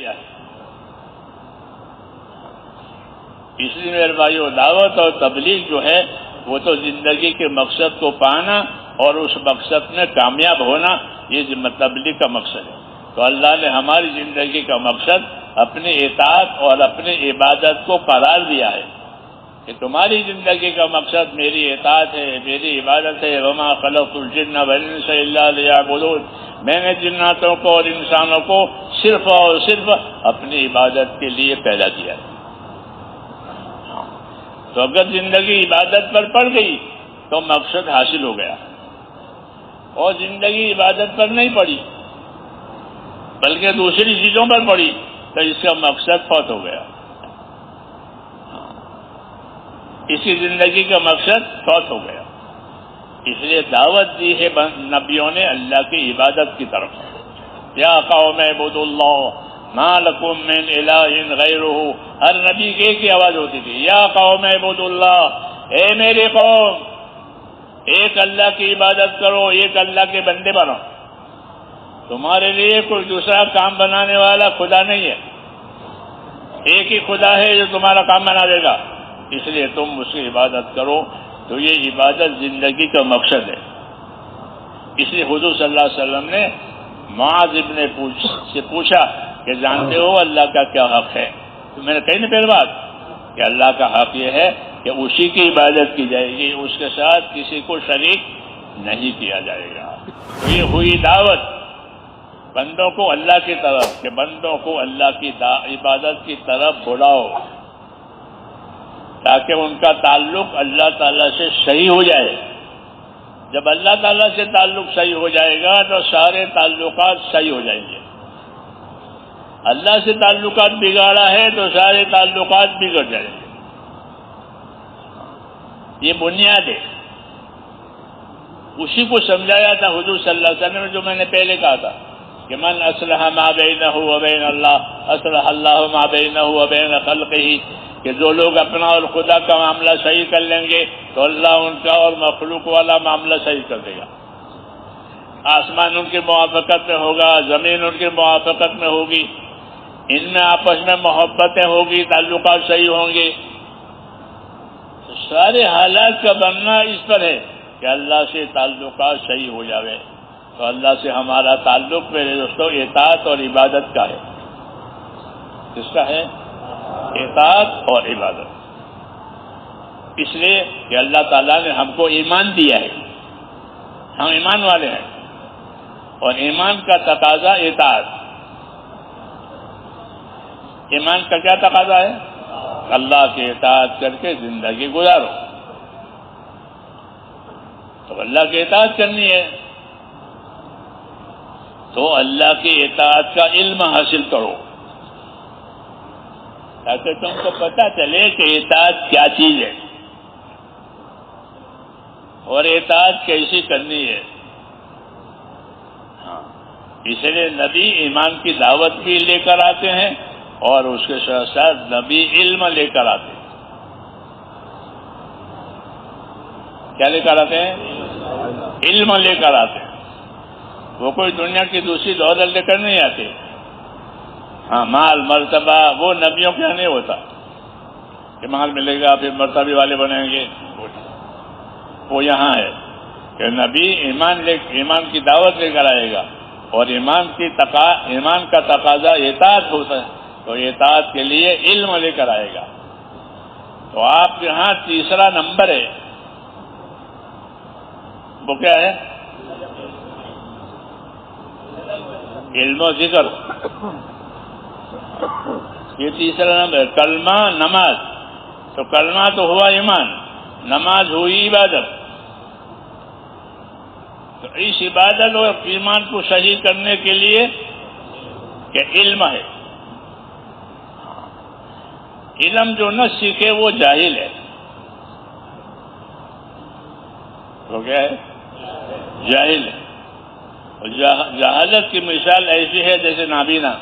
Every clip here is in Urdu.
دیا ہے۔ اس لیے میرے بھائیو، دعوت اور تبلیغ جو ہے وہ تو زندگی کے مقصد کو پانا اور اس مقصد میں کامیاب ہونا، یہ تبلیغ کا مقصد ہے۔ تو اللہ نے ہماری زندگی کا مقصد اپنی اطاعت اور اپنی عبادت کو قرار دیا ہے کہ تمہاری زندگی کا مقصد میری اطاعت ہے، میری عبادت ہے۔ وما خلقت الجن والانس الا لیعبدون، میں نے جناتوں کو اور انسانوں کو صرف اور صرف اپنی عبادت کے لیے پیدا کیا ہے۔ تو اگر زندگی عبادت پر پڑ گئی تو مقصد حاصل ہو گیا، اور زندگی عبادت پر نہیں پڑی بلکہ دوسری چیزوں پر پڑی تو اس کا مقصد فوت ہو گیا۔ اس کی زندگی کا مقصد فوت ہو گیا۔ اس لیے دعوت دی ہے نبیوں نے اللہ کی عبادت کی طرف۔ یا قوم اعبدوا اللہ ما لکم من الہ غیرہ، ہر نبی کی ایک ہی آواز ہوتی تھی، یا قوم اعبدوا اللہ، اے میری قوم ایک اللہ کی عبادت کرو، ایک اللہ کے بندے بنو، تمہارے لیے کوئی دوسرا کام بنانے والا خدا نہیں ہے، ایک ہی خدا ہے جو تمہارا کام بنا دے گا، اس لیے تم اس کی عبادت کرو۔ تو یہ عبادت زندگی کا مقصد ہے۔ اس لیے حضور صلی اللہ علیہ وسلم نے معاذ سے پوچھا کہ جانتے ہو اللہ کا کیا حق ہے؟ تو میں نے کہی نا پہلی بات کہ اللہ کا حق یہ ہے کہ اسی کی عبادت کی جائے گی، اس کے ساتھ کسی کو شریک نہیں کیا جائے گا۔ تو یہ ہوئی دعوت بندوں کو اللہ کی طرف، کہ بندوں کو اللہ کی عبادت کی طرف بلاؤ تاکہ ان کا تعلق اللہ تعالیٰ سے صحیح ہو جائے۔ جب اللہ تعالیٰ سے تعلق صحیح ہو جائے گا تو سارے تعلقات صحیح ہو جائیں گے۔ اللہ سے تعلقات بگاڑا ہے تو سارے تعلقات بگڑ جائیں گے۔ یہ بنیاد ہے، اسی کو سمجھایا تھا حضور صلی اللہ علیہ وسلم، جو میں نے پہلے کہا تھا کہ من اصلح ما بینہ وبین اللہ اصلح اللہ ما بینہ وبین خلقہ، کہ جو لوگ اپنا اور خدا کا معاملہ صحیح کر لیں گے تو اللہ ان کا اور مخلوق والا معاملہ صحیح کر دے گا۔ آسمان ان کی موافقت میں ہوگا، زمین ان کی موافقت میں ہوگی، ان میں آپس میں محبتیں ہوگی، تعلقات صحیح ہوں گے۔ تو سارے حالات کا بننا اس پر ہے کہ اللہ سے تعلقات صحیح ہو جاوے۔ تو اللہ سے ہمارا تعلق میرے دوستوں اطاعت اور عبادت کا ہے۔ کس کا ہے؟ اطاعت اور عبادت۔ اس لیے کہ اللہ تعالیٰ نے ہم کو ایمان دیا ہے، ہم ایمان والے ہیں، اور ایمان کا تقاضا اطاعت۔ ایمان کا کیا تقاضا ہے؟ اللہ کی اطاعت کر کے زندگی گزارو۔ تو اللہ کی اطاعت کرنی ہے تو اللہ کی اطاعت کا علم حاصل کرو تاکہ تم کو پتہ چلے کہ اطاعت کیا چیز ہے اور اطاعت کیسی کرنی ہے۔ اس لیے نبی ایمان کی دعوت بھی لے کر آتے ہیں اور اس کے ساتھ ساتھ نبی علم لے کر آتے ہیں۔ کیا لے کر آتے ہیں؟ علم لے کر آتے ہیں۔ وہ کوئی دنیا کی دوسری دولت لے کر نہیں آتے۔ ہاں، مال مرتبہ وہ نبیوں کے یہاں نہیں ہوتا کہ مال ملے گا پھر مرتبے والے بنیں گے، وہ یہاں ہے کہ نبی ایمان کی دعوت لے کر آئے گا، اور ایمان کا تقاضا اطاعت ہوتا ہے، تو اطاعت کے لیے علم لے کر آئے گا۔ تو آپ کے ہاں تیسرا نمبر ہے، وہ کیا ہے؟ علم و ذکر۔ یہ تیسرا نمبر کلمہ نماز۔ تو کلمہ تو ہوا ایمان، نماز ہوئی عبادت۔ تو اس عبادت اور ایمان کو صحیح کرنے کے لیے کہ علم ہے۔ علم جو نہ سیکھے وہ جاہل ہے۔ وہ کیا ہے؟ جاہل ہے۔ اور جہالت کی مثال ایسی ہے جیسے نابینا۔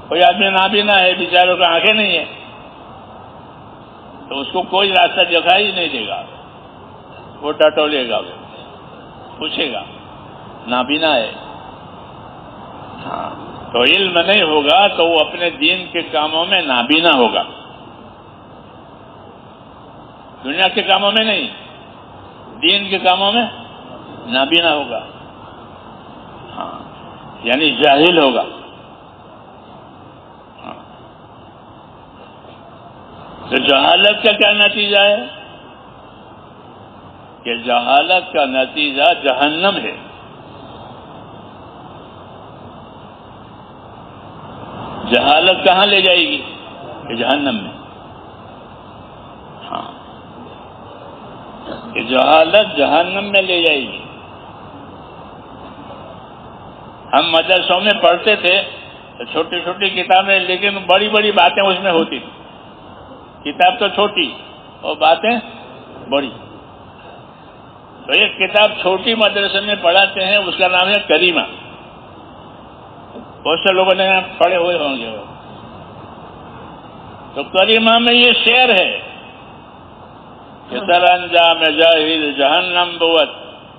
کوئی آدمی نابینا ہے، بیچاروں کو آنکھیں نہیں ہے، تو اس کو کوئی راستہ دکھائی نہیں دے گا، وہ ٹٹولے گا، وہ پوچھے گا، نابینا ہے۔ تو علم نہیں ہوگا تو وہ اپنے دین کے کاموں میں نابینا ہوگا، دنیا کے کاموں میں نہیں، دین کے کاموں میں نابینا ہوگا، ہاں یعنی جاہل ہوگا۔ ہاں تو جہالت کا کیا نتیجہ ہے؟ کہ جہالت کا نتیجہ جہنم ہے۔ جہالت کہاں لے جائے گی؟ کہ جہنم میں۔ ہاں کہ جہالت جہنم میں لے جائے گی۔ ہم مدرسوں میں پڑھتے تھے تو چھوٹی چھوٹی کتابیں، لیکن بڑی بڑی باتیں اس میں ہوتی تھی۔ کتاب تو چھوٹی اور باتیں بڑی۔ تو ایک کتاب چھوٹی مدرسے میں پڑھاتے ہیں، اس کا نام ہے کریمہ۔ بہت سے لوگوں نے پڑھے ہوئے ہوں گے۔ تو کریمہ میں یہ شعر ہے کہ سر انجام جاہل جہنم بود،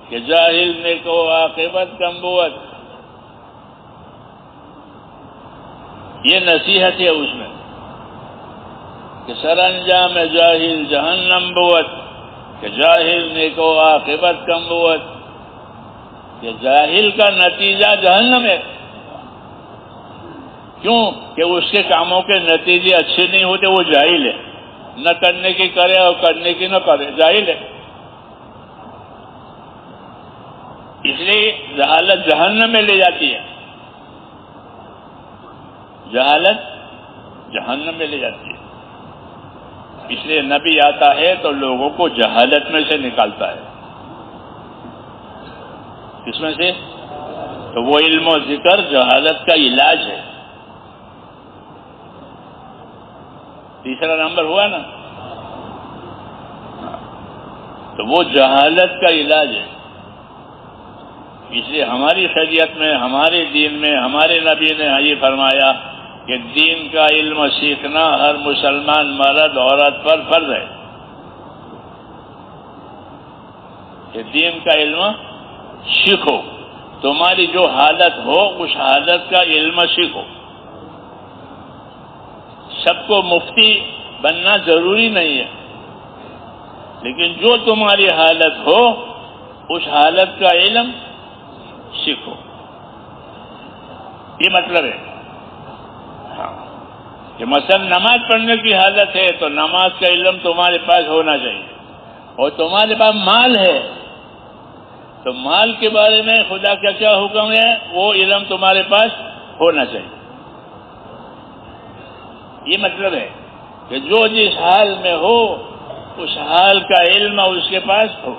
کہ جاہل نے کو عاقبت کم بود۔ یہ نصیحت ہے اس میں کہ سر انجام جاہل جہنم بود، کہ جاہل نے کو عاقبت کم بود، کہ جاہل کا نتیجہ جہنم ہے۔ کیوں؟ کہ اس کے کاموں کے نتیجے اچھے نہیں ہوتے، وہ جاہل ہے، نہ کرنے کی کرے اور کرنے کی نہ کرے، جاہل ہے۔ اس لیے جہالت جہنم میں لے جاتی ہے، جہالت جہنم میں لے جاتی ہے۔ اس لیے نبی آتا ہے تو لوگوں کو جہالت میں سے نکالتا ہے۔ کس میں سے؟ تو وہ علم و ذکر جہالت کا علاج ہے۔ تیسرا نمبر ہوا نا، تو وہ جہالت کا علاج ہے۔ اس لیے ہماری شریعت میں، ہمارے دین میں، ہمارے نبی نے یہ فرمایا کہ دین کا علم سیکھنا ہر مسلمان مرد عورت پر فرض ہے۔ کہ دین کا علم سیکھو، تمہاری جو حالت ہو اس حالت کا علم سیکھو۔ سب کو مفتی بننا ضروری نہیں ہے، لیکن جو تمہاری حالت ہو اس حالت کا علم سیکھو، یہ مطلب ہے۔ ہاں کہ مثلا نماز پڑھنے کی حالت ہے تو نماز کا علم تمہارے پاس ہونا چاہیے، اور تمہارے پاس مال ہے تو مال کے بارے میں خدا کا کیا حکم ہے وہ علم تمہارے پاس ہونا چاہیے۔ یہ مطلب ہے کہ جو جس حال میں ہو اس حال کا علم اس کے پاس ہو،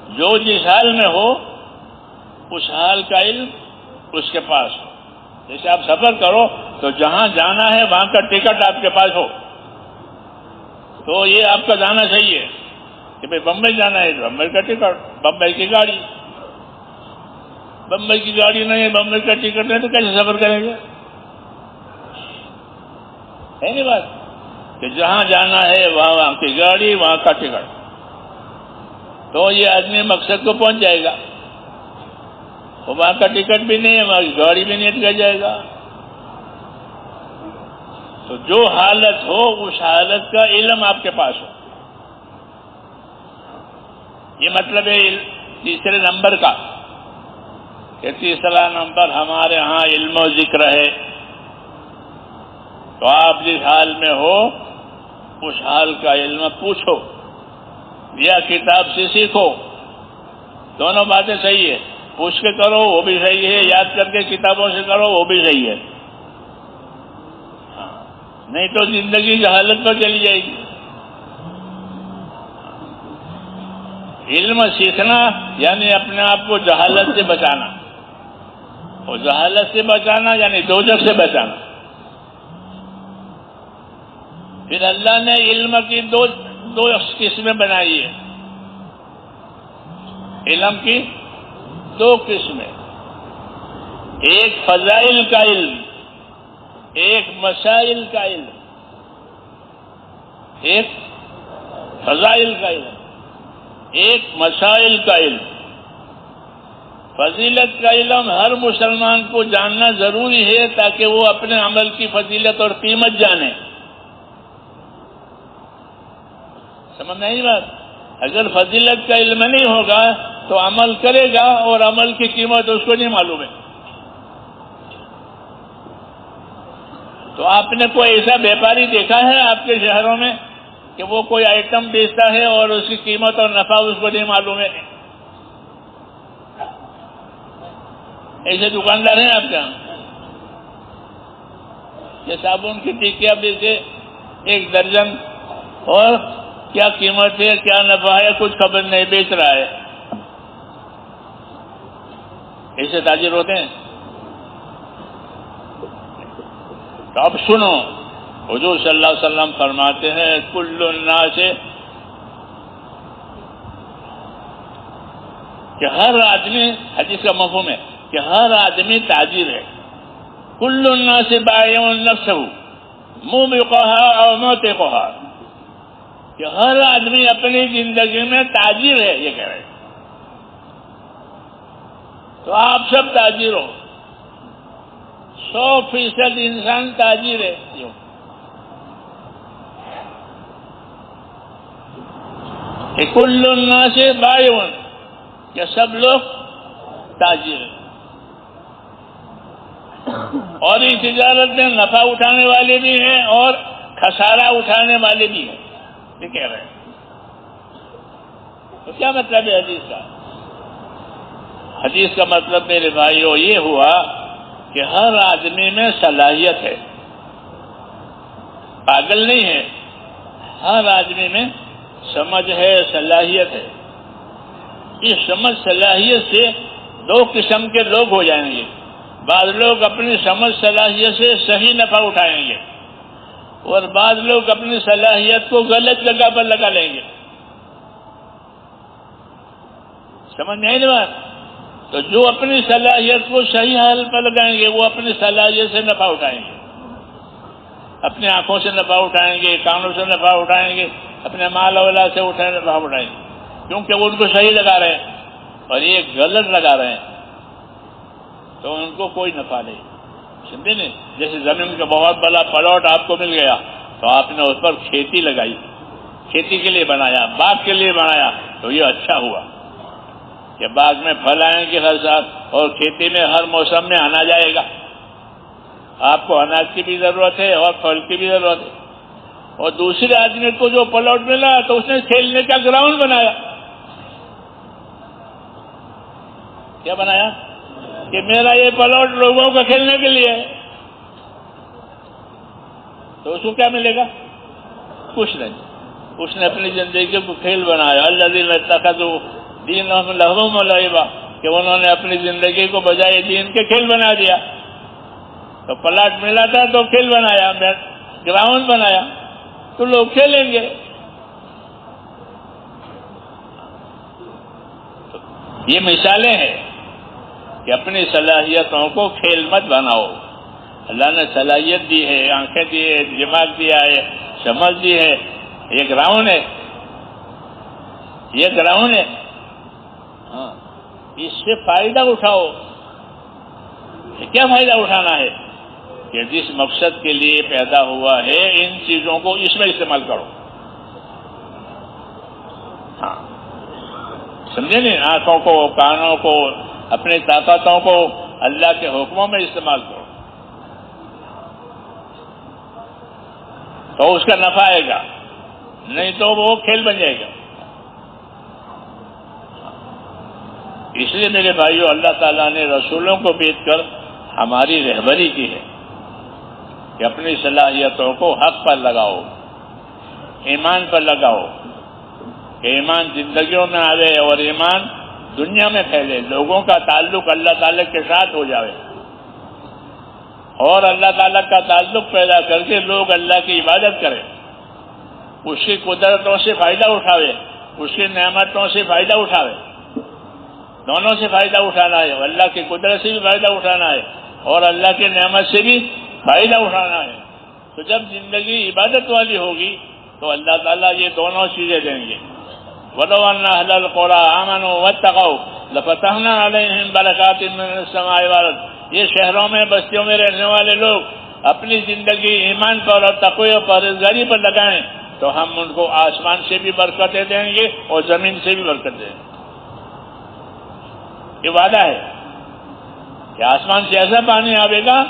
جو جس حال میں ہو اس حال کا علم اس کے پاس ہو۔ جیسے آپ سفر کرو تو جہاں جانا ہے وہاں کا ٹکٹ آپ کے پاس ہو، تو یہ آپ کا جانا چاہیے کہ بھائی بمبئی جانا ہے تو بمبئی کا ٹکٹ، بمبئی کی گاڑی، بمبئی کی گاڑی نہیں ہے، بمبئی کا ٹکٹ نہیں تو کیسے سفر کریں گے؟ ہے نہیں بات کہ جہاں جانا ہے وہاں کی گاڑی، وہاں کا ٹکٹ، تو یہ آدمی مقصد کو پہنچ جائے گا۔ وہاں کا ٹکٹ بھی نہیں ہے، وہاں کی گاڑی بھی نہیں اٹک جائے گا۔ تو جو حالت ہو اس حالت کا علم آپ کے پاس ہو، یہ مطلب ہے تیسرے نمبر کا کہ تیسرا نمبر ہمارے ہاں علم و ذکر ہے۔ تو آپ جس حال میں ہو اس حال کا علم پوچھو یا کتاب سے سیکھو، دونوں باتیں صحیح ہے۔ پوچھ کے کرو وہ بھی صحیح ہے، یاد کر کے کتابوں سے کرو وہ بھی صحیح ہے، نہیں تو زندگی جہالت پر چلی جائے گی۔ علم سیکھنا یعنی اپنے آپ کو جہالت سے بچانا، اور جہالت سے بچانا یعنی دوزخ سے بچانا۔ پھر اللہ نے علم کی دو قسمیں بنائی ہیں، علم کی دو قسمیں، ایک فضائل کا علم، ایک مسائل کا علم۔ ایک فضائل کا علم، ایک مسائل کا علم۔ فضیلت کا علم ہر مسلمان کو جاننا ضروری ہے تاکہ وہ اپنے عمل کی فضیلت اور قیمت جانے. سمجھ میں آئی بات؟ اگر فضیلت کا علم نہیں ہوگا تو عمل کرے گا اور عمل کی قیمت اس کو نہیں معلوم ہے. تو آپ نے کوئی ایسا بیپاری دیکھا ہے آپ کے شہروں میں کہ وہ کوئی آئٹم بیچتا ہے اور اس کی قیمت اور نفع اس کو نہیں معلوم ہے؟ ایسے دکاندار ہیں آپ کے یہاں؟ یہ صابن کی ٹکیاں بیچے 1 درجن اور کیا قیمت ہے کیا نفع ہے کچھ خبر نہیں، بیچ رہا ہے. ایسے تاجر ہوتے ہیں؟ تو اب سنو، حضور صلی اللہ علیہ وسلم فرماتے ہیں کل الناس، کہ ہر آدمی، حدیث کا مفہوم ہے کہ ہر آدمی تاجر ہے. کل الناس بائع نفسہ موبقها او موتقها، کہ ہر آدمی اپنی زندگی میں تاجر ہے، یہ کہہ رہے ہیں. تو آپ سب تاجر ہو، 100% انسان تاجر ہے. کہ کل الناس بائع، کہ سب لوگ تاجر ہیں. اور اس تجارت میں نفع اٹھانے والے بھی ہیں اور خسارہ اٹھانے والے بھی ہیں، یہ کہہ رہے ہیں. تو کیا مطلب ہے حدیث کا؟ حدیث کا مطلب میرے بھائیو یہ ہوا کہ ہر آدمی میں صلاحیت ہے، پاگل نہیں ہے. ہر آدمی میں سمجھ ہے، صلاحیت ہے. اس سمجھ صلاحیت سے 2 قسم کے لوگ ہو جائیں گے. بعض لوگ اپنی سمجھ صلاحیت سے صحیح نفع اٹھائیں گے اور بعض لوگ اپنی صلاحیت کو غلط جگہ پر لگا لیں گے. سمجھ میں آئی نا بات؟ تو جو اپنی صلاحیت کو صحیح حال پر لگائیں گے وہ اپنی صلاحیت سے نفع اٹھائیں گے، اپنی آنکھوں سے نفع اٹھائیں گے، کانوں سے نفع اٹھائیں گے، اپنے مال اولاد سے نفع اٹھائیں گے، کیونکہ وہ ان کو صحیح لگا رہے ہیں اور یہ غلط لگا رہے ہیں تو ان کو کوئی نفع نہیں. سمجھے نہیں؟ جیسے زمین کا بہت بڑا پلاٹ آپ کو مل گیا تو آپ نے اس پر کھیتی لگائی، کھیتی کے لیے بنایا، باغ کے لیے بنایا، تو یہ اچھا ہوا کہ باغ میں پھل آئیں گے ہر سال اور کھیتی میں ہر موسم میں آنا جائے گا. آپ کو اناج کی بھی ضرورت ہے اور پھل کی بھی ضرورت ہے. اور دوسرے آدمی کو جو پلاٹ ملا تو اس نے کھیلنے کا گراؤنڈ بنایا. کیا بنایا؟ کہ میرا یہ پلاٹ لوگوں کا کھیلنے کے لیے ہے. تو اس کو کیا ملے گا؟ کچھ نہیں. اس نے اپنی زندگی کو کھیل بنایا. الذین اتخذوا دینہم لہوا ولعبا، کہ انہوں نے اپنی زندگی کو بجائے دین کے کھیل بنا دیا. تو پلاٹ ملا تھا تو کھیل بنایا، گراؤنڈ بنایا تو لوگ کھیلیں گے. یہ مثالیں ہیں کہ اپنی صلاحیتوں کو کھیل مت بناؤ. اللہ نے صلاحیت دی ہے، آنکھیں دی ہے، دماغ دیا ہے، سمجھ دی ہے. یہ گراؤنڈ ہے، یہ گراؤنڈ ہے. ہاں، اس سے فائدہ اٹھاؤ. کیا فائدہ اٹھانا ہے؟ کہ جس مقصد کے لیے پیدا ہوا ہے ان چیزوں کو اس میں استعمال کرو. ہاں، سمجھے نہیں؟ آنکھوں کو، کانوں کو، اپنی طاقتوں کو اللہ کے حکموں میں استعمال کرو تو اس کا نفع آئے گا، نہیں تو وہ کھیل بن جائے گا. اس لیے میرے بھائیو اللہ تعالیٰ نے رسولوں کو بھیج کر ہماری رہبری کی ہے کہ اپنی صلاحیتوں کو حق پر لگاؤ، ایمان پر لگاؤ، کہ ایمان زندگیوں میں آوے اور ایمان دنیا میں پھیلے، لوگوں کا تعلق اللہ تعالیٰ کے ساتھ ہو جائے اور اللہ تعالیٰ کا تعلق پیدا کر کے لوگ اللہ کی عبادت کریں، اس کی قدرتوں سے فائدہ اٹھاوے، اس کی نعمتوں سے فائدہ اٹھاوے. دونوں سے فائدہ اٹھانا ہے، اللہ کی قدرت سے بھی فائدہ اٹھانا ہے اور اللہ کی نعمت سے بھی فائدہ اٹھانا ہے. تو جب زندگی عبادت والی ہوگی تو اللہ تعالیٰ یہ دونوں چیزیں دیں گے. وَلَوْ أَنَّ أَهْلَ الْقُرَىٰ آمَنُوا وَاتَّقَوْا لفتحنا علیہم برکات من السماء والارض، یہ شہروں میں بستیوں میں رہنے والے لوگ اپنی زندگی ایمان پر اور تقوی اور پرہیزگاری پر لگائیں تو ہم ان کو آسمان سے بھی برکتیں دیں گے اور زمین سے بھی برکت دیں گے۔ یہ وعدہ ہے کہ آسمان سے ایسا پانی آئے گا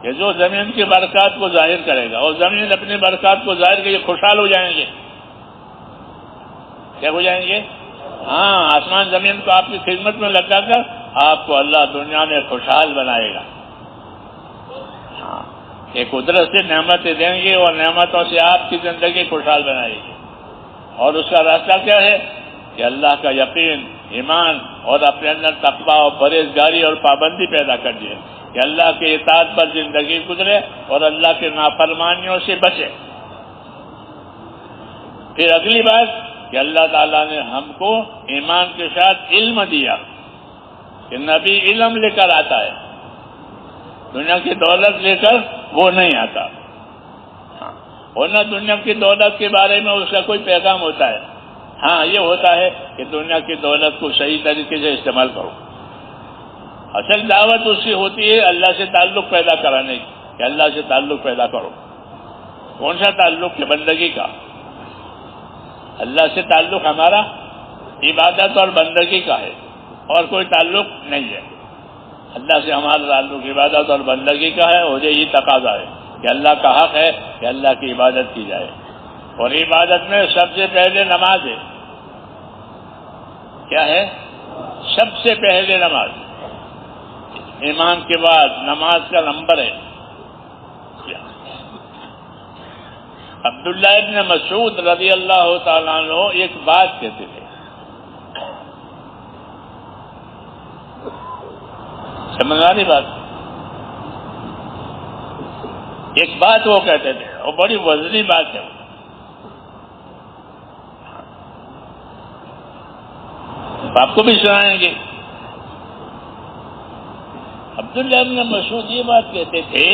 کہ جو زمین کی برکات کو ظاہر کرے گا، اور زمین اپنی برکات کو ظاہر کرے خوشحال ہو جائیں گے۔ کیا ہو جائیں گے؟ ہاں، آسمان زمین کو آپ کی خدمت میں لگا کر آپ کو اللہ دنیا میں خوشحال بنائے گا۔ ہاں، کہ قدرت سے نعمتیں دیں گے اور نعمتوں سے آپ کی زندگی خوشحال بنائے گی۔ اور اس کا راستہ کیا ہے؟ کہ اللہ کا یقین، ایمان اور اپنے اندر تقویٰ اور پرہیزگاری اور پابندی پیدا کر دیے کہ اللہ کے اطاعت پر زندگی گزرے اور اللہ کے نافرمانیوں سے بچے۔ پھر اگلی بات کہ اللہ تعالیٰ نے ہم کو ایمان کے ساتھ علم دیا کہ نبی علم لے کر آتا ہے، دنیا کی دولت لے کر وہ نہیں آتا۔ ہاں، ورنہ دنیا کی دولت کے بارے میں اس کا کوئی پیغام ہوتا ہے؟ ہاں، یہ ہوتا ہے کہ دنیا کی دولت کو صحیح طریقے سے استعمال کرو۔ اصل دعوت اس کی ہوتی ہے اللہ سے تعلق پیدا کرانے کی، کہ اللہ سے تعلق پیدا کرو۔ کون سا تعلق ہے؟ بندگی کا۔ اللہ سے تعلق ہمارا عبادت اور بندگی کا ہے، اور کوئی تعلق نہیں ہے۔ اللہ سے ہمارا تعلق عبادت اور بندگی کا ہے، اور یہی تقاضا ہے کہ اللہ کا حق ہے کہ اللہ کی عبادت کی جائے، اور عبادت میں سب سے پہلے نماز ہے۔ کیا ہے؟ سب سے پہلے نماز۔ ایمان کے بعد نماز کا نمبر ہے۔ عبداللہ ابن مسعود رضی اللہ تعالیٰ عنہ ایک بات کہتے تھے، سمجھ آ رہی بات؟ ایک بات وہ کہتے تھے اور بڑی وزنی بات ہے، آپ کو بھی سنائیں گے۔ عبداللہ ابن مسعود یہ بات کہتے تھے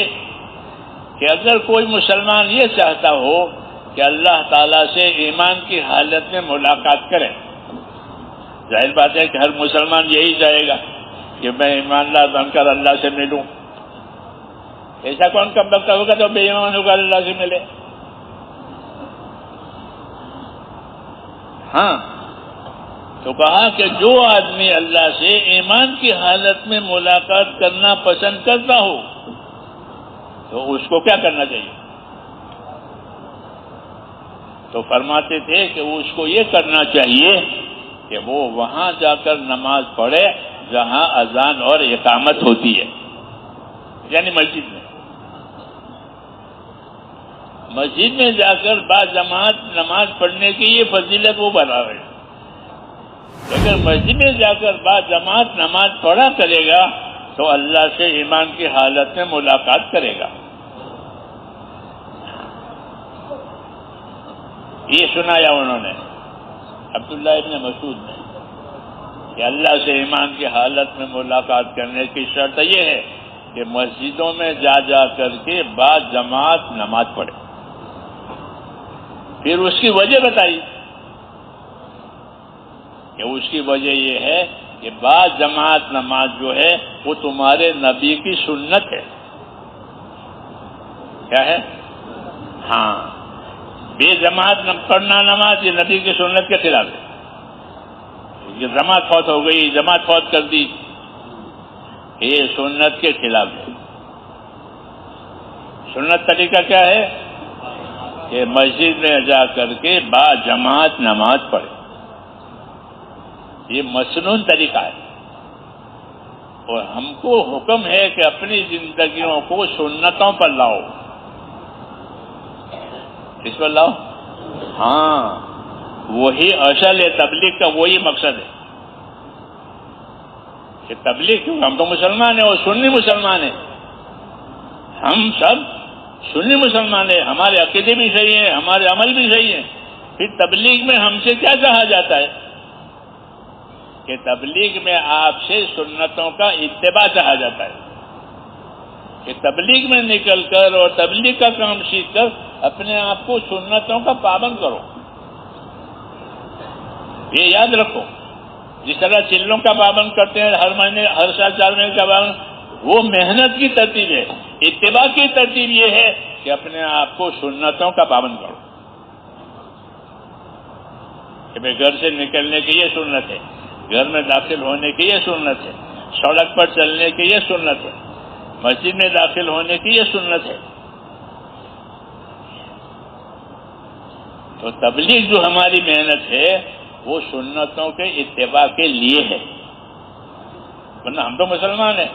کہ اگر کوئی مسلمان یہ چاہتا ہو کہ اللہ تعالیٰ سے ایمان کی حالت میں ملاقات کرے، ظاہر بات ہے کہ ہر مسلمان یہی چاہے گا کہ میں ایماندار بن کر اللہ سے ملوں۔ ایسا کون کب لگتا ہوگا تو بے ایمان ہوگا اللہ سے ملے؟ ہاں، تو کہا کہ جو آدمی اللہ سے ایمان کی حالت میں ملاقات کرنا پسند کرتا ہو تو اس کو کیا کرنا چاہیے؟ تو فرماتے تھے کہ اس کو یہ کرنا چاہیے کہ وہ وہاں جا کر نماز پڑھے جہاں اذان اور اقامت ہوتی ہے، یعنی مسجد میں۔ مسجد میں جا کر باجماعت نماز پڑھنے کی یہ فضیلت وہ بنا رہے ہیں۔ اگر مسجد میں جا کر باجماعت نماز پڑھا کرے گا تو اللہ سے ایمان کی حالت میں ملاقات کرے گا۔ یہ سنایا انہوں نے عبداللہ ابن مسعود نے کہ اللہ سے ایمان کی حالت میں ملاقات کرنے کی شرط یہ ہے کہ مسجدوں میں جا جا کر کے باجماعت نماز پڑھے۔ پھر اس کی وجہ بتائی کہ اس کی وجہ یہ ہے کہ باجماعت نماز جو ہے وہ تمہارے نبی کی سنت ہے۔ کیا ہے؟ ہاں، بے جماعت پڑھنا نماز یہ نبی کی سنت کے خلاف ہے۔ یہ جماعت فوت ہو گئی، جماعت فوت کر دی، یہ سنت کے خلاف ہے۔ سنت طریقہ کیا ہے؟ کہ مسجد میں جا کر کے باجماعت نماز پڑھے، یہ مسنون طریقہ ہے۔ اور ہم کو حکم ہے کہ اپنی زندگیوں کو سنتوں پر لاؤ۔ کس پر لاؤ؟ ہاں، وہی اصل ہے، تبلیغ کا وہی مقصد ہے کہ تبلیغ، کیونکہ ہم تو مسلمان ہیں اور سنی مسلمان ہیں، ہم سب سنی مسلمان ہیں، ہمارے عقیدے بھی صحیح ہیں، ہمارے عمل بھی صحیح ہیں۔ پھر تبلیغ میں ہم سے کیا کہا جاتا ہے کہ تبلیغ میں آپ سے سنتوں کا اتباع چاہا جاتا ہے، کہ تبلیغ میں نکل کر اور تبلیغ کا کام سیکھ کر اپنے آپ کو سنتوں کا پابند کرو۔ یہ یاد رکھو جس طرح چلوں کا پابند کرتے ہیں ہر مہینے ہر سال 4 مہینے کا پابند، وہ محنت کی ترتیب ہے. اتباع کی ترتیب یہ ہے کہ اپنے آپ کو سنتوں کا پابند کرو کہ بھائی گھر سے نکلنے کی یہ سنت ہے، گھر میں داخل ہونے کی یہ سنت ہے، سڑک پر چلنے کی یہ سنت ہے، مسجد میں داخل ہونے کی یہ سنت ہے. تو تبلیغ جو ہماری محنت ہے وہ سنتوں کے اتباع کے لیے ہے. ورنہ ہم تو مسلمان ہیں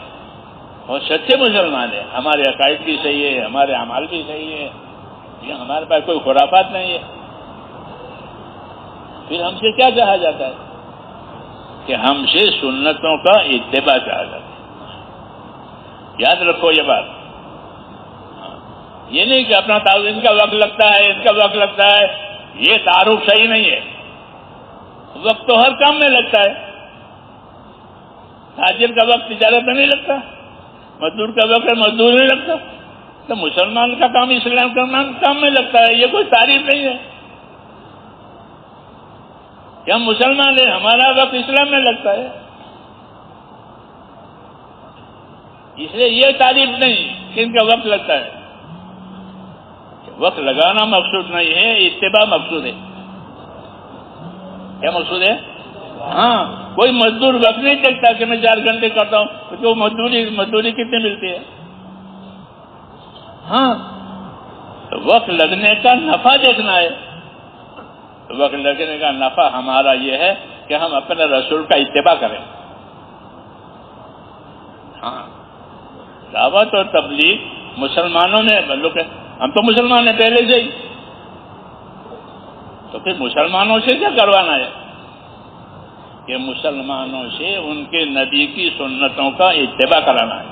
اور سچے مسلمان ہیں، ہمارے عقائد بھی صحیح ہے، ہمارے اعمال بھی صحیح ہے، یہ ہمارے پاس کوئی خرافات نہیں ہے. پھر ہم سے کیا کہا جاتا ہے کہ ہم سے سنتوں کا اتباع کہا جاتا ہے. یاد رکھو یہ بات. یہ نہیں کہ اپنا ان کا وقت لگتا ہے، ان کا وقت لگتا ہے، یہ تعارف صحیح نہیں ہے. وقت تو ہر کام میں لگتا ہے. تاجر کا وقت تجارت میں نہیں لگتا، مزدور کا وقت مزدور نہیں لگتا. تو مسلمان کا کام اسلام کا کام میں لگتا ہے. یہ کوئی تعریف نہیں ہے کہ ہم مسلمان ہیں، ہمارا وقت اسلام میں لگتا ہے. اس لیے یہ تعریف نہیں کہ ان کا وقت لگتا ہے. وقت لگانا مقصود نہیں ہے، اتباع مقصود ہے. کیا مقصود ہے؟ ہاں، کوئی مزدور وقت نہیں دیکھتا کہ میں 4 گھنٹے کرتا ہوں تو مزدوری کتنے ملتی ہے. ہاں، وقت لگنے کا نفع دیکھنا ہے. وقت لگنے کا نفع ہمارا یہ ہے کہ ہم اپنے رسول کا اتباع کریں. ہاں، دعوت اور تبلیغ مسلمانوں میں ہم تو مسلمان ہیں پہلے سے ہی، تو پھر مسلمانوں سے کیا کروانا ہے کہ مسلمانوں سے ان کے نبی کی سنتوں کا اتباع کرانا ہے.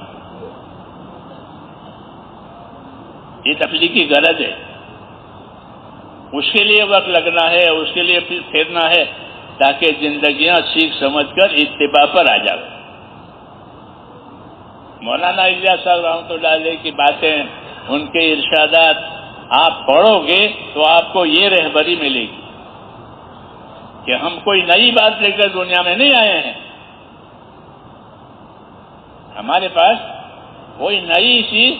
یہ تبلیغ کی غرض ہے. اس کے لیے وقت لگنا ہے، اس کے لیے پھر پھیرنا ہے تاکہ زندگیاں سیکھ سمجھ کر اتباع پر آ جائے. مولانا الیاس صاحب رحمۃ اللہ علیہ کی باتیں، ان کے ارشادات آپ پڑھو گے تو آپ کو یہ رہبری ملے گی کہ ہم کوئی نئی بات لے کر دنیا میں نہیں آئے ہیں. ہمارے پاس کوئی نئی چیز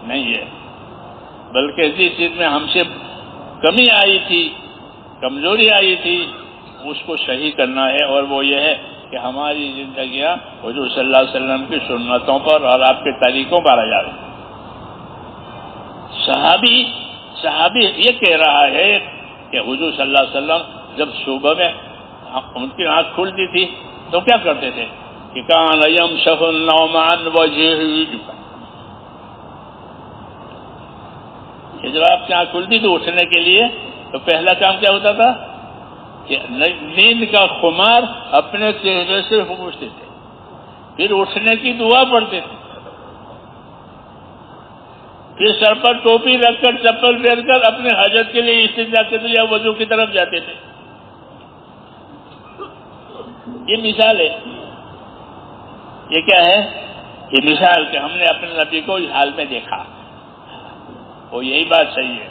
نہیں ہے، بلکہ جس چیز میں ہم سے کمی آئی تھی، کمزوری آئی تھی، اس کو صحیح کرنا ہے. اور وہ یہ ہے کہ ہماری زندگیاں حضور صلی اللہ علیہ وسلم کی سنتوں پر اور آپ کے طریقوں پر آ جائے. صحابی یہ کہہ رہا ہے کہ حضور صلی اللہ علیہ وسلم جب صبح میں ان کی آنکھ کھلتی تھی تو کیا کرتے تھے کہ کان یمسح النوم عن وجهه. جب آپ کی آنکھ کھلتی تو اٹھنے کے لیے تو پہلا کام کیا ہوتا تھا کہ نیند کا خمار اپنے چہرے سے پوچھتے تھے، پھر اٹھنے کی دعا پڑھتے تھے، پھر سر پر ٹوپی رکھ کر چپل پہن کر اپنے حاجت کے لیے استنجا کے لیے وضو کی طرف جاتے تھے. یہ مثال ہے. یہ کیا ہے؟ یہ مثال کہ ہم نے اپنے نبی کو اس حال میں دیکھا. وہ یہی بات صحیح ہے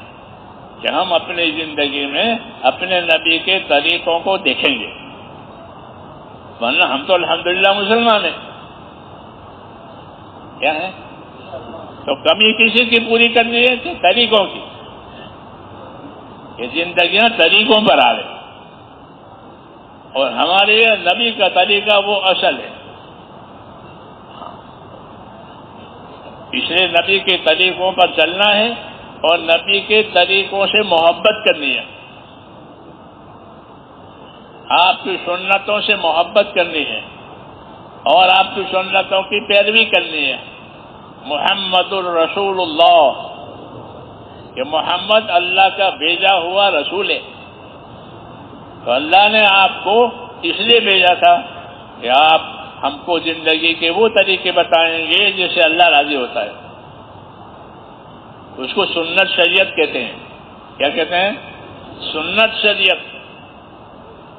کہ ہم اپنی زندگی میں اپنے نبی کے طریقوں کو دیکھیں گے، ورنہ ہم تو الحمدللہ مسلمان ہیں. کیا ہے؟ تو کمی کسی کی پوری کرنی ہے کہ طریقوں کی، یہ زندگیاں طریقوں پر آ رہے، اور ہمارے نبی کا طریقہ وہ اصل ہے. اس لیے نبی کے طریقوں پر چلنا ہے اور نبی کے طریقوں سے محبت کرنی ہے. آپ کی سنتوں سے محبت کرنی ہے اور آپ کی سنتوں کی پیروی کرنی ہے. محمد الرسول اللہ، کہ محمد اللہ کا بھیجا ہوا رسول ہے. تو اللہ نے آپ کو اس لیے بھیجا تھا کہ آپ ہم کو زندگی کے وہ طریقے بتائیں گے جس سے اللہ راضی ہوتا ہے. اس کو سنت شریعت کہتے ہیں. کیا کہتے ہیں؟ سنت شریعت.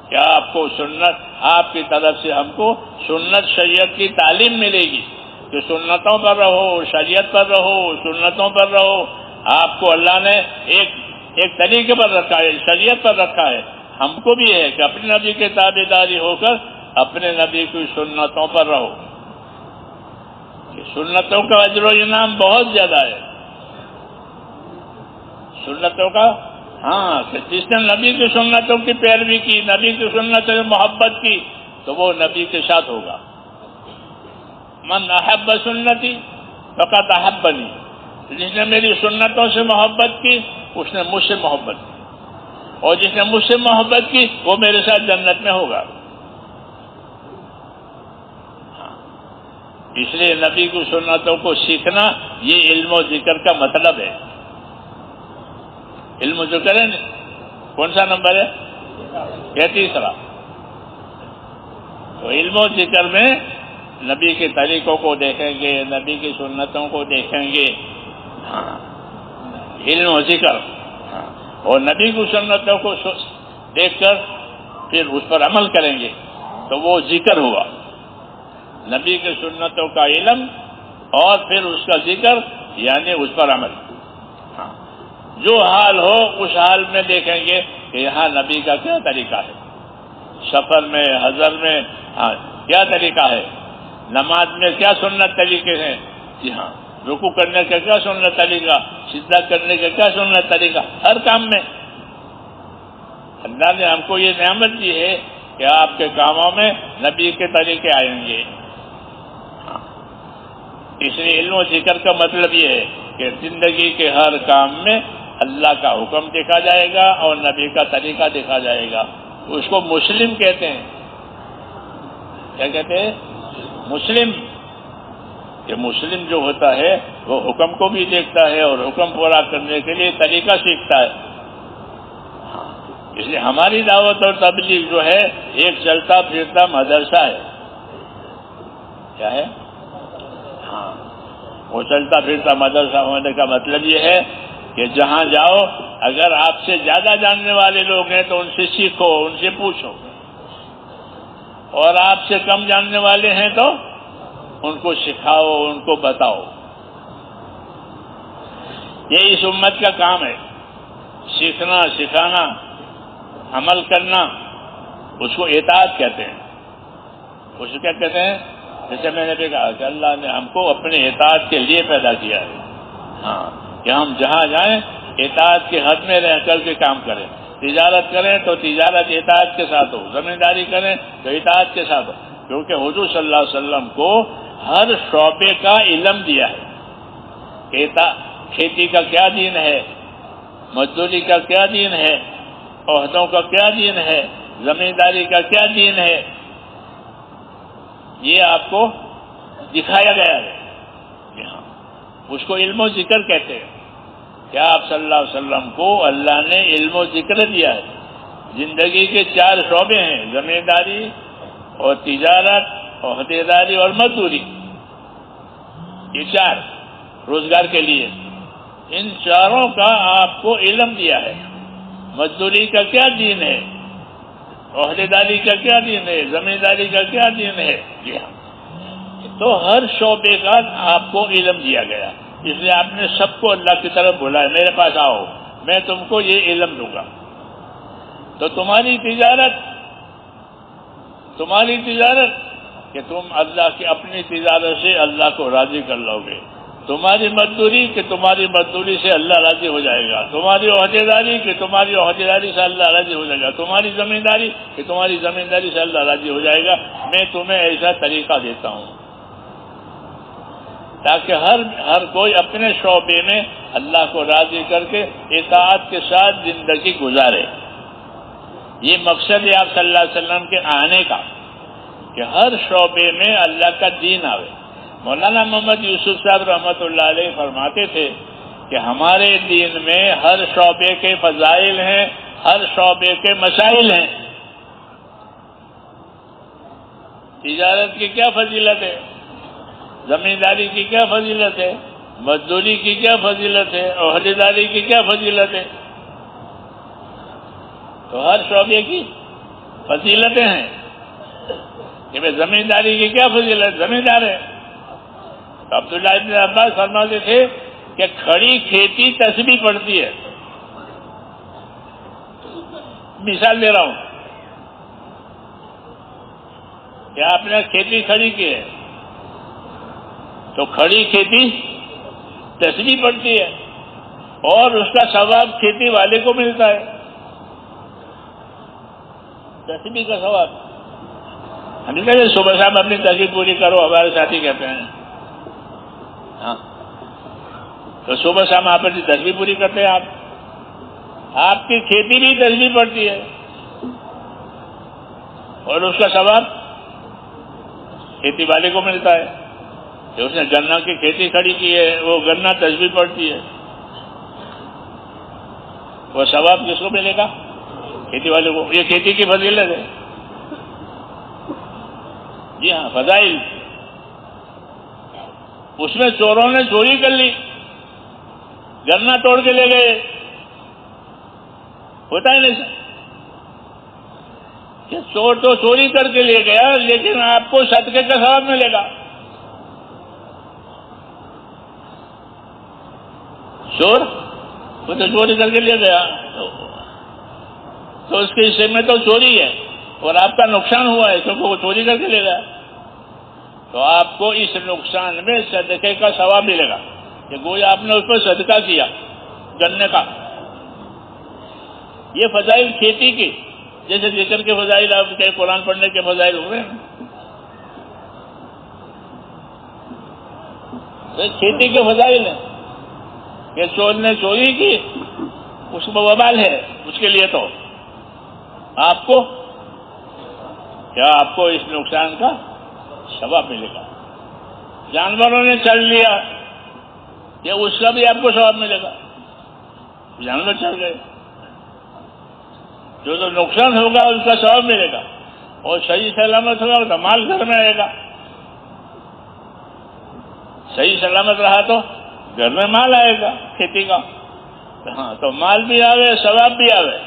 کیا آپ کو سنت، آپ کی طرف سے ہم کو سنت شریعت کی تعلیم ملے گی کہ سنتوں پر رہو، شریعت پر رہو، سنتوں پر رہو. آپ کو اللہ نے ایک طریقے پر رکھا ہے، شریعت پر رکھا ہے. ہم کو بھی ہے کہ اپنے نبی کے تابع داری ہو کر اپنے نبی کی سنتوں پر رہو. سنتوں کا اجر و انعام بہت زیادہ ہے. سنتوں کا، ہاں، کہ جس نے نبی کی سنتوں کی پیروی کی، نبی کی سنتوں سے محبت کی، تو وہ نبی کے ساتھ ہوگا. من احب سنتی فقد احبنی، جس نے میری سنتوں سے محبت کی اس نے مجھ سے محبت کی، اور جس نے مجھ سے محبت کی وہ میرے ساتھ جنت میں ہوگا. اس لیے نبی کی سنتوں کو سیکھنا یہ علم و ذکر کا مطلب ہے. علم و ذکر ہے، کون سا نمبر ہے؟ یہ تیسرا. تو علم و ذکر میں نبی کے طریقوں کو دیکھیں گے، نبی کی سنتوں کو دیکھیں گے. ہاں، علم و ذکر. ہاں، اور نبی کی سنتوں کو دیکھ کر پھر اس پر عمل کریں گے تو وہ ذکر ہوا. نبی کی سنتوں کا علم اور پھر اس کا ذکر، یعنی اس پر عمل. ہاں، جو حال ہو اس حال میں دیکھیں گے کہ یہاں نبی کا کیا طریقہ ہے، سفر میں، حضر میں کیا طریقہ ہے، نماز میں کیا سنت طریقے ہیں. جی ہاں، رکوع کرنے کا کیا سنت طریقہ، سجدہ کرنے کا کیا سنت طریقہ، ہر کام میں. اللہ نے ہم کو یہ نعمت دی ہے کہ آپ کے کاموں میں نبی کے طریقے آئیں گے. اس لیے علم و ذکر کا مطلب یہ ہے کہ زندگی کے ہر کام میں اللہ کا حکم دیکھا جائے گا اور نبی کا طریقہ دیکھا جائے گا. اس کو مسلم کہتے ہیں. کیا کہتے ہیں؟ مسلم. کہ مسلم جو ہوتا ہے وہ حکم کو بھی دیکھتا ہے اور حکم پورا کرنے کے لیے طریقہ سیکھتا ہے. اس لیے ہماری دعوت اور تبلیغ جو ہے ایک چلتا پھرتا مدرسہ ہے. کیا ہے؟ ہاں، وہ چلتا پھرتا مدرسہ ہونے کا مطلب یہ ہے کہ جہاں جاؤ اگر آپ سے زیادہ جاننے والے لوگ ہیں تو ان سے سیکھو، ان سے پوچھو، اور آپ سے کم جاننے والے ہیں تو ان کو سکھاؤ، ان کو بتاؤ. یہ اس امت کا کام ہے، سیکھنا، سکھانا، عمل کرنا. اس کو اطاعت کہتے ہیں. اس کو کیا کہتے ہیں؟ جیسے میں نے بھی کہا کہ اللہ نے ہم کو اپنے اطاعت کے لیے پیدا کیا ہے. ہاں، کہ ہم جہاں جائیں اطاعت کے حد میں رہ کر کے کام کریں. تجارت کریں تو تجارت اطاعت کے ساتھ ہو، زمینداری کریں تو اطاعت کے ساتھ ہو. کیونکہ حضور صلی اللہ علیہ وسلم کو ہر شعبے کا علم دیا ہے. کھیتی کا کیا دین ہے، مزدوری کا کیا دین ہے، عہدوں کا کیا دین ہے، زمینداری کا کیا دین ہے، یہ آپ کو دکھایا گیا ہے. اس کو علم و ذکر کہتے ہیں. کیا آپ صلی اللہ علیہ وسلم کو اللہ نے علم و ذکر دیا ہے. زندگی کے 4 شعبے ہیں، زمینداری اور تجارت، عہدیداری اور مزدوری. یہ 4 روزگار کے لیے. ان چاروں کا آپ کو علم دیا ہے. مزدوری کا کیا دین ہے، عہدیداری کا کیا دین ہے، زمینداری کا کیا دین ہے. جی ہاں، تو ہر شعبے کا آپ کو علم دیا گیا. اس لیے آپ نے سب کو اللہ کی طرف بلایا، میرے پاس آؤ، میں تم کو یہ علم دوں گا. تو تمہاری تجارت کہ تم اللہ کی اپنی تجارت سے اللہ کو راضی کر لو گے. تمہاری مزدوری کہ تمہاری مزدوری سے اللہ راضی ہو جائے گا. تمہاری عہدیداری کہ تمہاری عہدیداری سے اللہ راضی ہو جائے گا. تمہاری زمینداری کہ تمہاری زمینداری سے اللہ راضی ہو جائے گا. میں تمہیں ایسا طریقہ دیتا ہوں تاکہ ہر کوئی اپنے شعبے میں اللہ کو راضی کر کے اطاعت کے ساتھ زندگی گزارے. یہ مقصد ہے آپ صلی اللہ علیہ وسلم کے آنے کا، کہ ہر شعبے میں اللہ کا دین آوے. مولانا محمد یوسف صاحب رحمۃ اللہ علیہ فرماتے تھے کہ ہمارے دین میں ہر شعبے کے فضائل ہیں، ہر شعبے کے مسائل ہیں. تجارت کی کیا فضیلت ہے، زمینداری کی کیا فضیلت ہے، مزدوری کی کیا فضیلت ہے، عہدیداری کی کیا فضیلت ہے. تو ہر شعبے کی فضیلتیں ہیں. کہ بھائی زمینداری کی کیا فضیلت، زمیندار ہے. تو عبداللہ ابن عباس فرماتے تھے کہ کھڑی کھیتی تسبیح پڑتی ہے. مثال دے رہا ہوں، کہ آپ نے کھیتی کھڑی کی ہے تو کھڑی کھیتی تسبیح پڑتی ہے اور اس کا ثواب کھیتی والے کو ملتا ہے، تسبیح کا ثواب۔ ہم کہتے ہیں صبح شام اپنی تسبیح پوری کرو، ہمارے ساتھی کہتے ہیں ہاں، تو صبح شام آپ اپنی تسبیح پوری کرتے ہیں، آپ کی کھیتی بھی تسبیح پڑتی ہے اور اس کا ثواب کھیتی والے کو ملتا ہے کہ اس نے گنا کی کھیتی کھڑی کی ہے، وہ گنا تسبیح پڑتی ہے، وہ ثواب کس کو ملے گا؟ کھیتی والے کو۔ یہ کھیتی کی فضیلت ہے۔ جی ہاں، فضائل۔ اس میں چوروں نے چوری کر لی، گنا توڑ کے لے گئے، ہوتا ہے نہیں کہ چور تو چوری کر کے لے گیا لیکن آپ کو صدقے کا ثواب ملے گا۔ چور وہ تو چوری کر کے لے گیا تو اس کے حصے میں تو چوری ہے اور آپ کا نقصان ہوا ہے کیونکہ وہ چوری کر کے لے گیا، تو آپ کو اس نقصان میں صدقے کا ثواب ملے گا کہ گویا آپ نے اس پر صدقہ کیا گنے کا۔ یہ فضائل کھیتی کی، جیسے ذکر کے فضائل آپ کے قرآن پڑھنے کے فضائل ہو رہے ہیں، تو کھیتی کے فضائل ہیں کہ چور نے چوری کی اس کو وبال ہے، اس کے لیے تو آپ کو کیا، آپ کو اس نقصان کا ثواب ملے گا۔ جانوروں نے چل لیا کہ اس کا بھی آپ کو ثواب ملے گا، جانور چل گئے، جو تو نقصان ہوگا اس کا ثواب ملے گا، اور صحیح سلامت ہوگا تو مال گھر میں آئے گا، صحیح سلامت رہا تو گھر میں مال آئے گا کھیتی کا، ہاں تو مال بھی آوے ثواب بھی آوے۔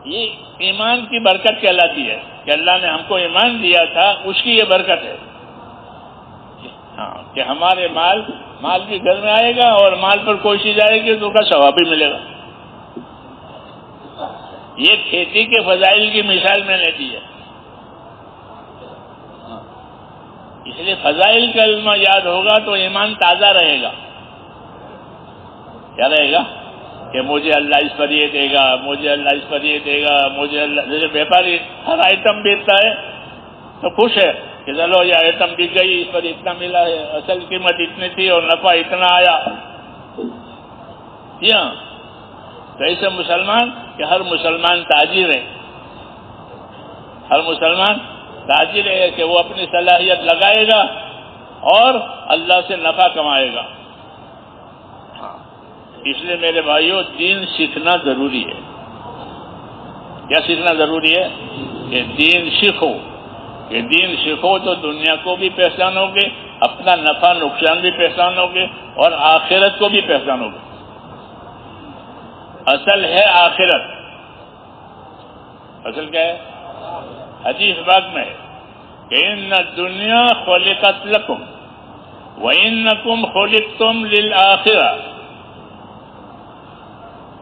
یہ ایمان کی برکت کہلاتی ہے کہ اللہ نے ہم کو ایمان دیا تھا، اس کی یہ برکت ہے ہاں کہ ہمارے مال بھی گھر میں آئے گا اور مال پر کوئی چیز آئے گی تو اس کا ثواب بھی ملے گا۔ یہ کھیتی کے فضائل کی مثال میں نے دی ہے، اس لیے فضائل کا علم یاد ہوگا تو ایمان تازہ رہے گا۔ کیا رہے گا کہ مجھے اللہ اس پر یہ دے گا، مجھے اللہ اس پر یہ دے گا، مجھے اللہ، جیسے بیپاری ہر آئٹم بیچتا ہے تو خوش ہے کہ چلو یہ آئٹم بک گئی، اس پر اتنا ملا ہے، اصل قیمت اتنی تھی اور نفع اتنا آیا۔ جی ہاں، تو ایسے مسلمان کہ ہر مسلمان تاجر ہے، ہر مسلمان تاجر ہے کہ وہ اپنی صلاحیت لگائے گا اور اللہ سے نفع کمائے گا۔ اس لیے میرے بھائیوں دین سیکھنا ضروری ہے۔ کیا سیکھنا ضروری ہے؟ کہ دین سیکھو، کہ دین سیکھو تو دنیا کو بھی پہچانو گے، اپنا نفع نقصان بھی پہچانو گے اور آخرت کو بھی پہچانو گے۔ اصل ہے آخرت، اصل کیا ہے؟ حدیث پاک میں کہ ان الدنیا خلقت لکم وانکم خلقتم للآخرہ،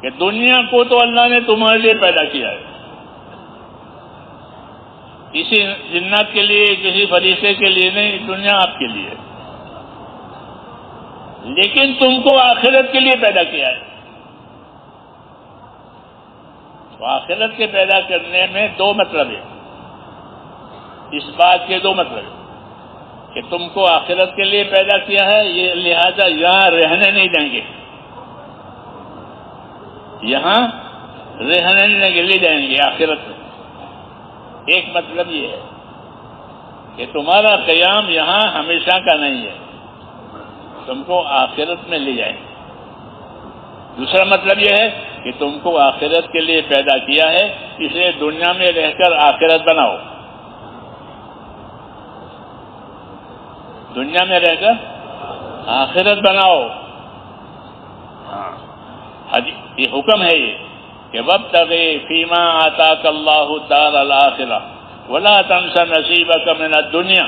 کہ دنیا کو تو اللہ نے تمہارے لیے پیدا کیا ہے، کسی جنات کے لیے کسی فرشتے کے لیے نہیں، دنیا آپ کے لیے، لیکن تم کو آخرت کے لیے پیدا کیا ہے۔ تو آخرت کے پیدا کرنے میں دو مطلب ہے، اس بات کے دو مطلب ہے کہ تم کو آخرت کے لیے پیدا کیا ہے، یہ لہذا یہاں رہنے نہیں دیں گے، یہاں رہنے کے لیے جائیں گے آخرت میں۔ ایک مطلب یہ ہے کہ تمہارا قیام یہاں ہمیشہ کا نہیں ہے، تم کو آخرت میں لے جائیں گے۔ دوسرا مطلب یہ ہے کہ تم کو آخرت کے لیے پیدا کیا ہے، اس لیے دنیا میں رہ کر آخرت بناؤ، دنیا میں رہ کر آخرت بناؤ۔ یہ حکم ہے یہ کہ وابتغِ فیما آتاک اللہ الدار الآخرہ ولا تنس نصیبک من الدنیا،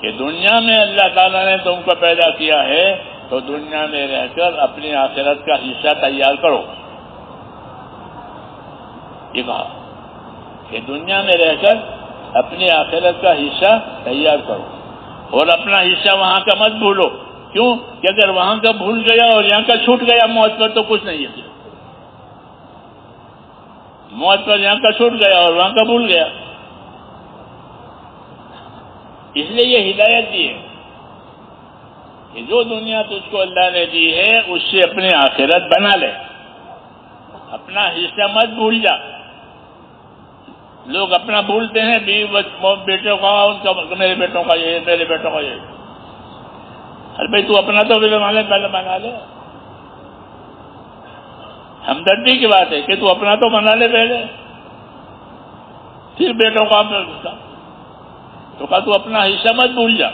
کہ دنیا میں اللہ تعالیٰ نے تم کو پیدا کیا ہے تو دنیا میں رہ کر اپنی آخرت کا حصہ تیار کرو، یہ کہا کہ دنیا میں رہ کر اپنی آخرت کا حصہ تیار کرو، اور اپنا حصہ وہاں کا مت بھولو. کیوں کہ اگر وہاں کا بھول گیا اور یہاں کا چھوٹ گیا موت پر تو کچھ نہیں ہے. موت پر یہاں کا چھوٹ گیا اور وہاں کا بھول گیا. اس لیے یہ ہدایت دی ہے کہ جو دنیا تجھ کو اللہ نے دی ہے اس سے اپنی آخرت بنا لے، اپنا حصہ مت بھول جا. لوگ اپنا بھولتے ہیں، بیوی بیٹوں کا، ان کا، میرے بیٹوں کا یہ، میرے بیٹوں کا یہ. ارے بھائی تو اپنا تو پہلے بنا لے. ہمدردی کی بات ہے کہ تو اپنا تو بنا لے پہلے، پھر بیٹوں کا. تو کہا تو اپنا حصہ مت بھول جا.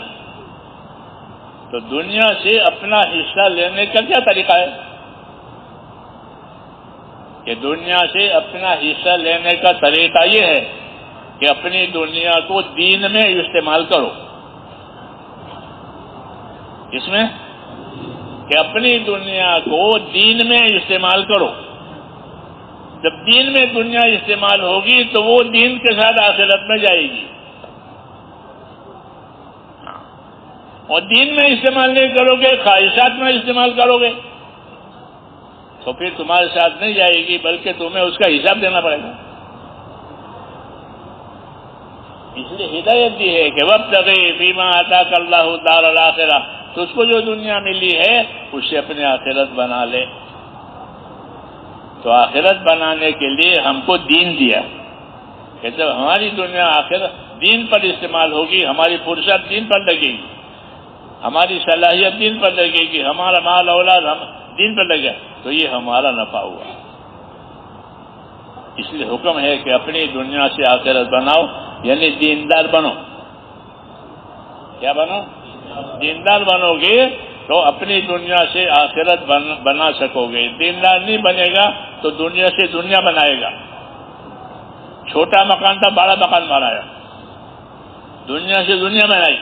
تو دنیا سے اپنا حصہ لینے کا کیا طریقہ ہے؟ کہ دنیا سے اپنا حصہ لینے کا طریقہ یہ ہے کہ اپنی دنیا کو دین میں استعمال کرو. اس میں کہ اپنی دنیا کو دین میں استعمال کرو. جب دین میں دنیا استعمال ہوگی تو وہ دین کے ساتھ آخرت میں جائے گی. اور دین میں استعمال نہیں کرو گے، خواہشات میں استعمال کرو گے تو پھر تمہارے ساتھ نہیں جائے گی، بلکہ تمہیں اس کا حساب دینا پڑے گا. اس لیے ہدایت دی ہے کہ وابتغی فیما آتاک اللہ الدار الآخرہ، تو اس کو جو دنیا ملی ہے اس سے اپنی آخرت بنا لے. تو آخرت بنانے کے لیے ہم کو دین دیا کہ جب ہماری دنیا آخرت دین پر استعمال ہوگی، ہماری فرصت دین پر لگے گی، ہماری صلاحیت دین پر لگے گی، ہمارا مال اولاد دین پر لگے، تو یہ ہمارا نفع ہوا. اس لیے حکم ہے کہ اپنی دنیا سے آخرت بناؤ، یعنی دیندار بنو. کیا بنو؟ دیندار بنو گے تو اپنی دنیا سے آخرت بنا سکو گے. دیندار نہیں بنے گا تو دنیا سے دنیا بنائے گا. چھوٹا مکان تھا، بڑا مکان بنایا، دنیا سے دنیا بنائی.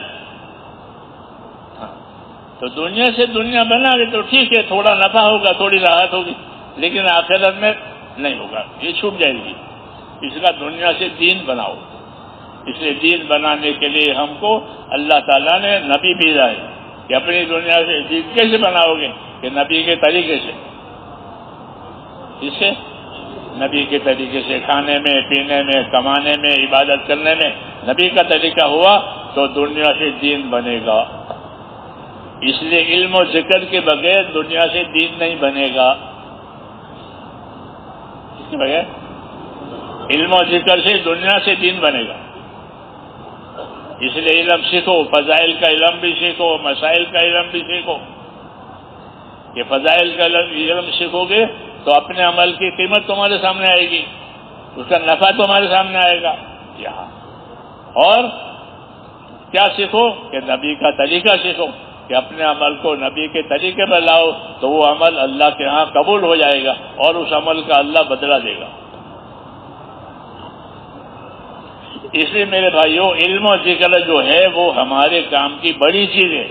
تو دنیا سے دنیا بنا گے تو ٹھیک ہے، تھوڑا نفع ہوگا، تھوڑی راحت ہوگی، لیکن آخرت میں نہیں ہوگا، یہ چھوٹ جائے گی. اس کا دنیا سے دین بناؤ. اس لیے دین بنانے کے لیے ہم کو اللہ تعالیٰ نے نبی بھیجا ہے کہ اپنی دنیا سے دین کیسے بناؤ گے؟ کہ نبی کے طریقے سے. اس سے نبی کے طریقے سے کھانے میں، پینے میں، کمانے میں، عبادت کرنے میں نبی کا طریقہ ہوا تو دنیا سے دین بنے گا. اس لیے علم و ذکر کے بغیر دنیا سے دین نہیں بنے گا. اس کے بغیر علم و ذکر سے دنیا سے دین بنے گا. اس لیے علم سیکھو، فضائل کا علم بھی سیکھو، مسائل کا علم بھی سیکھو. یہ فضائل کا علم سیکھو گے تو اپنے عمل کی قیمت تمہارے سامنے آئے گی، اس کا نفع تمہارے سامنے آئے گا. یہاں اور کیا سیکھو؟ کہ نبی کا طریقہ سیکھو، کہ اپنے عمل کو نبی کے طریقے پر لاؤ تو وہ عمل اللہ کے ہاں قبول ہو جائے گا اور اس عمل کا اللہ بدلہ دے گا. اس لیے میرے بھائیوں، علم و ذکر جو ہے وہ ہمارے کام کی بڑی چیز ہے.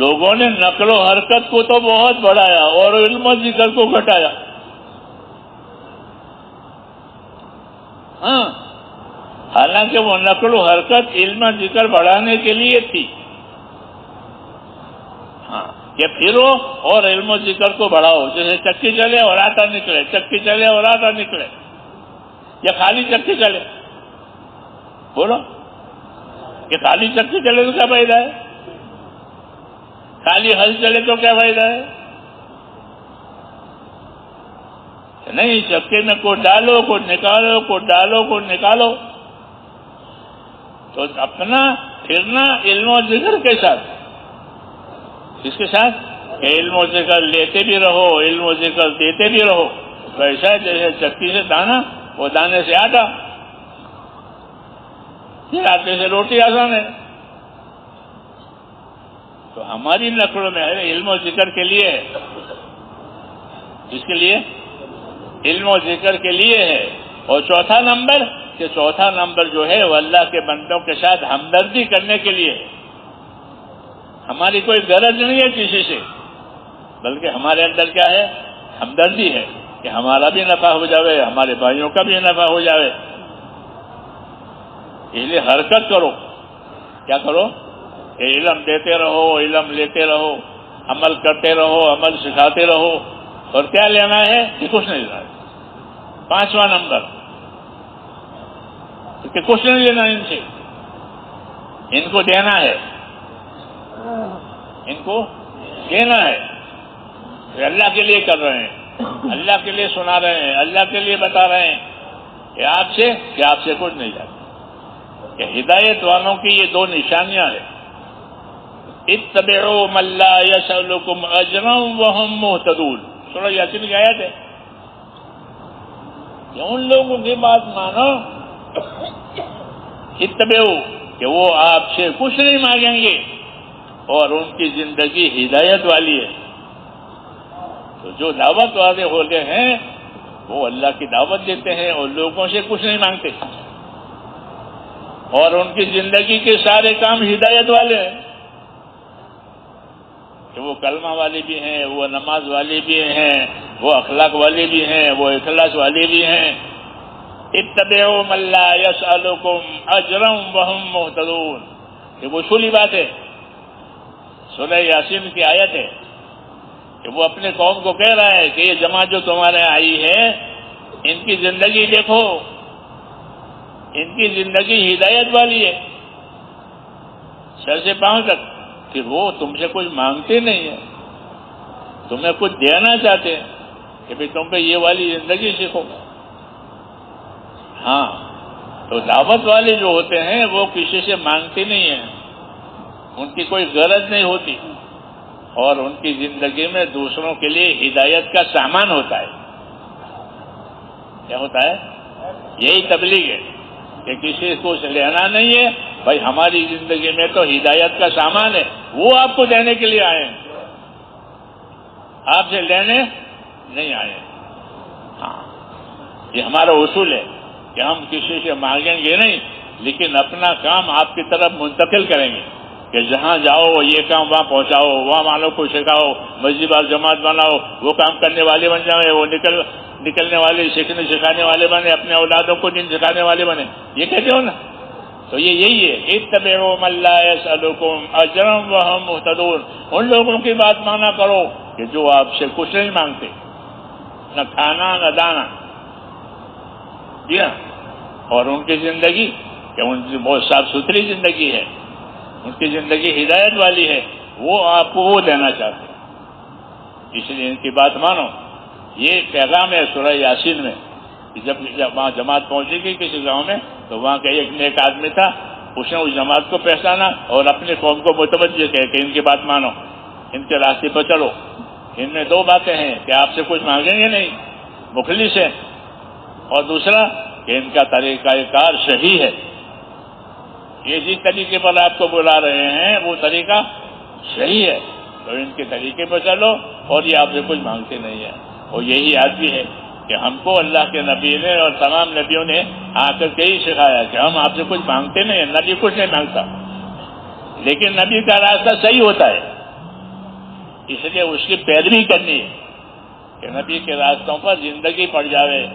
لوگوں نے نقل و حرکت کو تو بہت بڑھایا اور علم و ذکر کو گھٹایا. ہاں، حالانکہ وہ نقل و حرکت علم و ذکر بڑھانے کے لیے تھی. ہاں، کہ پھرو اور علم و ذکر کو بڑھاؤ. جیسے چکی چلے اور آٹا نکلے، چکی چلے اور آٹا نکلے، یا خالی چکی چلے؟ بولو کہ خالی چکی چلے تو کیا فائدہ ہے؟ خالی ہل چلے تو کیا فائدہ ہے؟ نہیں، چکے میں کو ڈالو، کو نکالو، کو ڈالو، کو نکالو. تو اپنا پھرنا علم و ذکر کے ساتھ، اس کے ساتھ کہ علم و ذکر لیتے بھی رہو، علم و ذکر دیتے بھی رہو. ویسا ہے جیسے چکی سے دانا، وہ دانے سے آٹا، پھر آٹے سے روٹی آسان ہے. تو ہماری نقلوں میں علم و ذکر کے لیے ہے. اس کے لیے علم و ذکر کے لیے ہے. اور چوتھا نمبر جو ہے وہ اللہ کے بندوں کے ساتھ ہمدردی کرنے کے لیے ہے. ہماری کوئی غرض نہیں ہے کسی سے، بلکہ ہمارے اندر کیا ہے؟ ہمدردی ہے کہ ہمارا بھی نفع ہو جاوے، ہمارے بھائیوں کا بھی نفع ہو جاوے. اس لیے حرکت کرو. کیا کرو؟ کہ علم دیتے رہو، علم لیتے رہو، عمل کرتے رہو، عمل سکھاتے رہو. اور کیا لینا ہے؟ کہ کچھ نہیں لینا ہے. 5واں نمبر کہ کچھ نہیں لینا ان سے، ان کو دینا ہے، ان کو دینا ہے. اللہ کے لیے کر رہے ہیں، اللہ کے لیے سنا رہے ہیں، اللہ کے لیے بتا رہے ہیں کہ آپ سے کچھ نہیں جاتا. کہ ہدایت والوں کی یہ 2 نشانیاں ہیں. اتبعوا من لا يسألكم اجرا وهم مهتدون. سورہ یاسین کی آیت ہے کہ ان لوگوں کی بات مانو، اتبعوا کہ وہ آپ سے کچھ نہیں مانگیں گے اور ان کی زندگی ہدایت والی ہے. تو جو دعوت والے ہوتے ہیں وہ اللہ کی دعوت دیتے ہیں اور لوگوں سے کچھ نہیں مانگتے، اور ان کی زندگی کے سارے کام ہدایت والے ہیں. کہ وہ کلمہ والے بھی ہیں، وہ نماز والے بھی ہیں، وہ اخلاق والے بھی ہیں، وہ اخلاص والے بھی ہیں. اتبعوا من لا يسألكم اجرا وهم مهتدون. یہ وصولی بات ہے. سورہ یاسین کی آیت ہے کہ وہ اپنے قوم کو کہہ رہا ہے کہ یہ جماعت جو تمہارے آئی ہے ان کی زندگی دیکھو، ان کی زندگی ہدایت والی ہے سر سے پاؤں تک. کہ وہ تم سے کچھ مانگتے نہیں ہیں، تمہیں کچھ دینا چاہتے ہیں کہ بھئی تم پہ یہ والی زندگی سیکھو. ہاں تو دعوت والے جو ہوتے ہیں وہ کسی سے مانگتے نہیں ہیں، ان کی کوئی غرض نہیں ہوتی، اور ان کی زندگی میں دوسروں کے لیے ہدایت کا سامان ہوتا ہے. کیا ہوتا ہے؟ یہی تبلیغ ہے کہ کسی کو لینا نہیں ہے بھائی، ہماری زندگی میں تو ہدایت کا سامان ہے، وہ آپ کو دینے کے لیے آئے ہیں، آپ سے لینے نہیں آئے ہیں. ہاں یہ ہمارا اصول ہے کہ ہم کسی سے مانگیں گے نہیں، لیکن اپنا کام آپ کی طرف منتقل کریں گے کہ جہاں جاؤ یہ کام وہاں پہنچاؤ، وہاں والوں کو سکھاؤ، مسجد اور جماعت بناؤ، وہ کام کرنے والے بن جائیں، وہ نکلنے والے، سیکھنے سکھانے والے بنے، اپنے اولادوں کو دین سکھانے والے بنے. یہ کہتے ہو نا، تو یہ یہی ہے. اتبعوا من لا يسألكم اجرا وهم مهتدون. ان لوگوں کی بات مانا کرو کہ جو آپ سے کچھ نہیں مانگتے، نہ کھانا نہ دانا. جی ہاں. اور ان کی زندگی کہ ان کی بہت صاف ستھری زندگی ہے، ان کی زندگی ہدایت والی ہے، وہ آپ کو وہ دینا چاہتے ہیں. اس لیے ان کی بات مانو. یہ پیغام ہے سورہ یاسین میں. جب وہاں جماعت پہنچے گی کسی گاؤں میں تو وہاں کا ایک نیک آدمی تھا، اس نے اس جماعت کو پہچانا اور اپنے قوم کو متوجہ کہے کہ ان کی بات مانو، ان کے راستے پر چلو. ان میں 2 باتیں ہیں کہ آپ سے کچھ مانگیں گے نہیں، مخلص ہے، اور دوسرا کہ ان کا طریقہ کار صحیح ہے. یہ جس طریقے پر آپ کو بلا رہے ہیں وہ طریقہ صحیح ہے، تو ان کے طریقے پر چلو، اور یہ آپ سے کچھ مانگتے نہیں ہیں. اور یہی آدمی ہے کہ ہم کو اللہ کے نبی نے اور تمام نبیوں نے آ کر کے ہی سکھایا کہ ہم آپ سے کچھ مانگتے نہیں ہیں. نبی کچھ نہیں مانگتا، لیکن نبی کا راستہ صحیح ہوتا ہے، اس لیے اس کی پیروی کرنی ہے کہ نبی کے راستوں پر زندگی پڑ جاوے.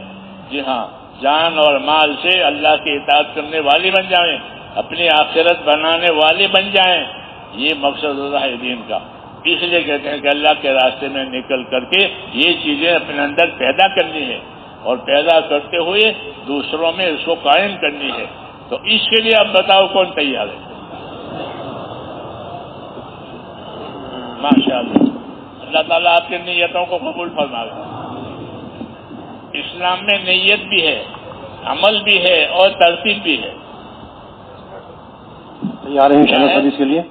جی ہاں، جان اور مال سے اللہ کی اطاعت کرنے والی بن جائیں، اپنی آخرت بنانے والے بن جائیں. یہ مقصد ہوتا ہے دین کا. اس لیے کہتے ہیں کہ اللہ کے راستے میں نکل کر کے یہ چیزیں اپنے اندر پیدا کرنی ہے، اور پیدا کرتے ہوئے دوسروں میں اس کو قائم کرنی ہے. تو اس کے لیے اب بتاؤ کون تیار ہے؟ ماشاء اللہ. اللہ تعالیٰ آپ کی نیتوں کو قبول فرمائے. اسلام میں نیت بھی ہے، عمل بھی ہے، اور ترتیب بھی ہے. تیار ہیں انشاءاللہ سب اس کے لیے؟